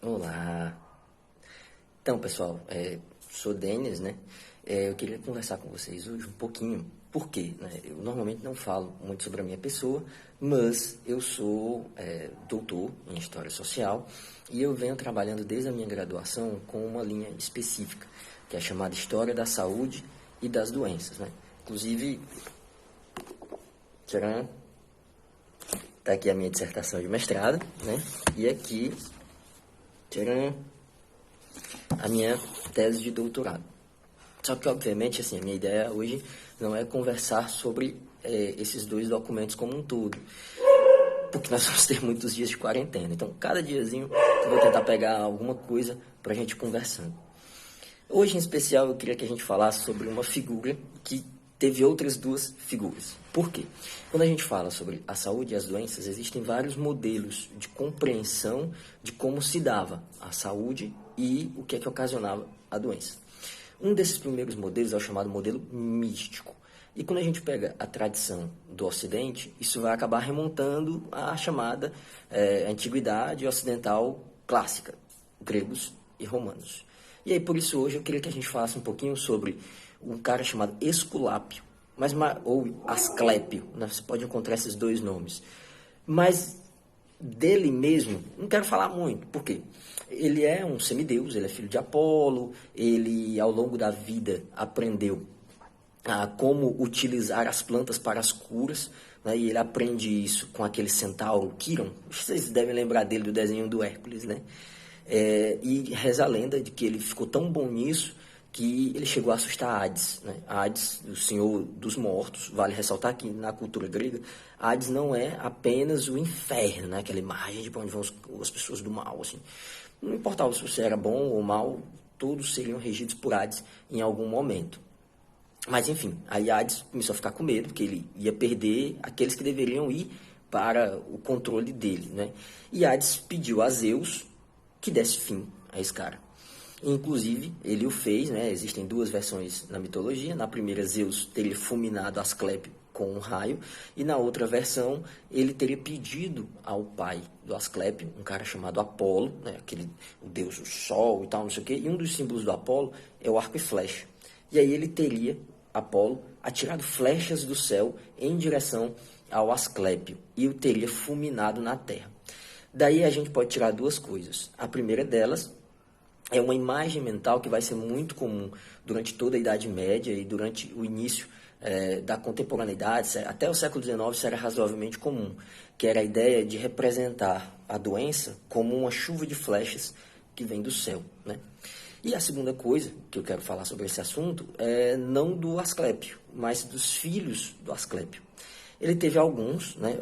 Olá! Então, pessoal, sou Denis, né? Eu queria conversar com vocês hoje um pouquinho. Por quê? Né? Eu normalmente não falo muito sobre a minha pessoa, mas eu sou doutor em História Social e eu venho trabalhando desde a minha graduação com uma linha específica, que é chamada História da Saúde e das Doenças, né? Inclusive, tcharam, tá aqui a minha dissertação de mestrado, né? E aqui, tcharam, a minha tese de doutorado. Só que, obviamente, assim, a minha ideia hoje não é conversar sobre esses dois documentos como um todo, porque nós vamos ter muitos dias de quarentena. Então, cada diazinho eu vou tentar pegar alguma coisa para a gente conversando. Hoje, em especial, eu queria que a gente falasse sobre uma figura que teve outras duas figuras. Por quê? Quando a gente fala sobre a saúde e as doenças, existem vários modelos de compreensão de como se dava a saúde e o que é que ocasionava a doença. Um desses primeiros modelos é o chamado modelo místico. E quando a gente pega a tradição do Ocidente, isso vai acabar remontando à chamada Antiguidade Ocidental Clássica, gregos e romanos. E aí, por isso, hoje eu queria que a gente falasse um pouquinho sobre um cara chamado Esculápio, ou Asclépio, né? Você pode encontrar esses dois nomes. Mas dele mesmo, não quero falar muito. Por quê? Ele é um semideus, ele é filho de Apolo, ele, ao longo da vida, aprendeu como utilizar as plantas para as curas, né? E ele aprende isso com aquele centauro Quiron. Vocês devem lembrar dele do desenho do Hércules, né? E reza a lenda de que ele ficou tão bom nisso que ele chegou a assustar Hades, né? Hades, o senhor dos mortos. Vale ressaltar que na cultura grega, Hades não é apenas o inferno, né? Aquela imagem de onde vão as pessoas do mal, assim. Não importava se você era bom ou mal, todos seriam regidos por Hades em algum momento. Mas, enfim, aí Hades começou a ficar com medo, porque ele ia perder aqueles que deveriam ir para o controle dele, né? E Hades pediu a Zeus que desse fim a esse cara. Inclusive, ele o fez, né? Existem duas versões na mitologia. Na primeira, Zeus teria fulminado Asclépio com um raio, e na outra versão, ele teria pedido ao pai do Asclépio, um cara chamado Apolo, né? O deus do sol e tal, não sei o quê, e um dos símbolos do Apolo é o arco e flecha. E aí ele teria, Apolo, atirado flechas do céu em direção ao Asclépio e o teria fulminado na terra. Daí a gente pode tirar duas coisas. A primeira delas é uma imagem mental que vai ser muito comum durante toda a Idade Média e durante o início da contemporaneidade, até o século XIX isso era razoavelmente comum, que era a ideia de representar a doença como uma chuva de flechas que vem do céu, né? E a segunda coisa que eu quero falar sobre esse assunto é não do Asclépio, mas dos filhos do Asclépio. Ele teve alguns, né,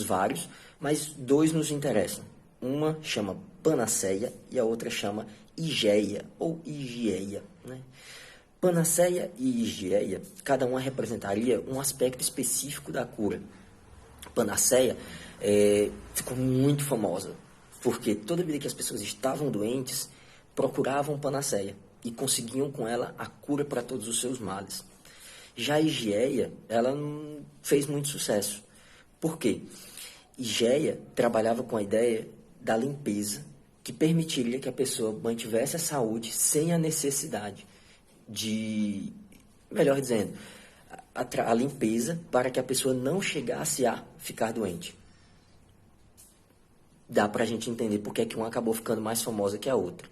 vários, mas dois nos interessam. Uma chama Panaceia e a outra chama Igeia, ou Igieia, né? Panaceia e Igeia, cada uma representaria um aspecto específico da cura. Panaceia ficou muito famosa, porque toda vida que as pessoas estavam doentes, procuravam panaceia e conseguiam com ela a cura para todos os seus males. Já a Igeia, ela não fez muito sucesso. Por quê? Igeia trabalhava com a ideia da limpeza, que permitiria que a pessoa mantivesse a saúde sem a necessidade de, melhor dizendo, a limpeza para que a pessoa não chegasse a ficar doente. Dá para a gente entender por que uma acabou ficando mais famosa que a outra.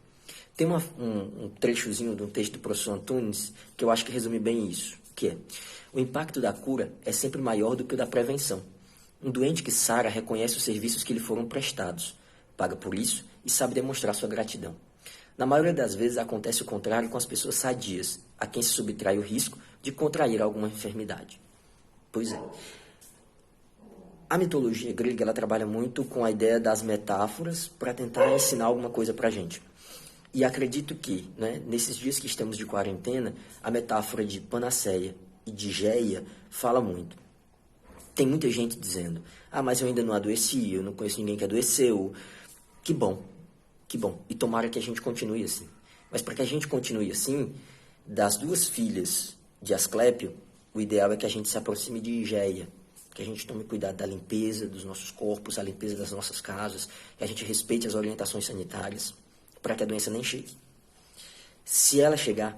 Tem um trechozinho de um texto do professor Antunes que eu acho que resume bem isso, que é: o impacto da cura é sempre maior do que o da prevenção. Um doente que sara reconhece os serviços que lhe foram prestados, paga por isso e sabe demonstrar sua gratidão. Na maioria das vezes acontece o contrário com as pessoas sadias, a quem se subtrai o risco de contrair alguma enfermidade. Pois é. A mitologia grega ela trabalha muito com a ideia das metáforas para tentar ensinar alguma coisa para a gente. E acredito que, né, nesses dias que estamos de quarentena, a metáfora de Panaceia e de Geia fala muito. Tem muita gente dizendo: mas eu ainda não adoeci, eu não conheço ninguém que adoeceu. Que bom, que bom. E tomara que a gente continue assim. Mas para que a gente continue assim, das duas filhas de Asclépio, o ideal é que a gente se aproxime de Igeia, que a gente tome cuidado da limpeza dos nossos corpos, a limpeza das nossas casas, que a gente respeite as orientações sanitárias, para que a doença nem chegue. Se ela chegar,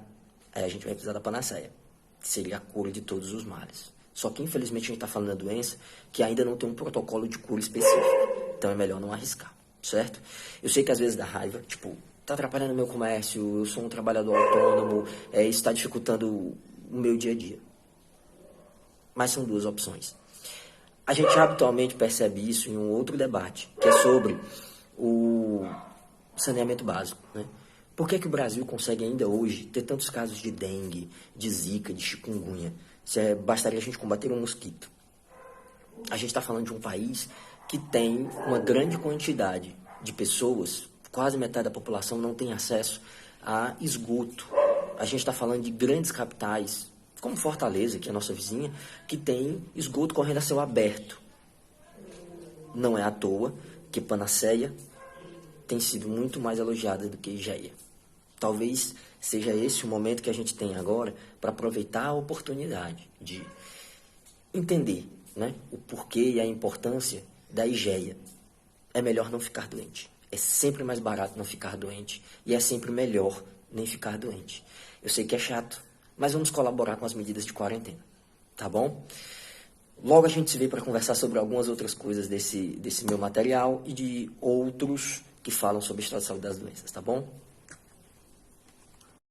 aí a gente vai precisar da panaceia, que seria a cura de todos os males. Só que, infelizmente, a gente está falando da doença que ainda não tem um protocolo de cura específico. Então, é melhor não arriscar, certo? Eu sei que às vezes dá raiva, tipo, está atrapalhando o meu comércio, eu sou um trabalhador autônomo, isso está dificultando o meu dia a dia. Mas são duas opções. A gente habitualmente percebe isso em um outro debate, que é sobre o saneamento básico, né? Por que o Brasil consegue ainda hoje ter tantos casos de dengue, de zika, de chikungunya? Bastaria a gente combater um mosquito. A gente está falando de um país que tem uma grande quantidade de pessoas, quase metade da população não tem acesso a esgoto. A gente está falando de grandes capitais, como Fortaleza, que é a nossa vizinha, que tem esgoto correndo a céu aberto. Não é à toa que Panaceia tem sido muito mais elogiada do que Igeia. Talvez seja esse o momento que a gente tem agora para aproveitar a oportunidade de entender, né, o porquê e a importância da Igeia. É melhor não ficar doente. É sempre mais barato não ficar doente e é sempre melhor nem ficar doente. Eu sei que é chato, mas vamos colaborar com as medidas de quarentena, tá bom? Logo a gente se vê para conversar sobre algumas outras coisas desse meu material e de outros que falam sobre o estado de saúde das doenças, tá bom?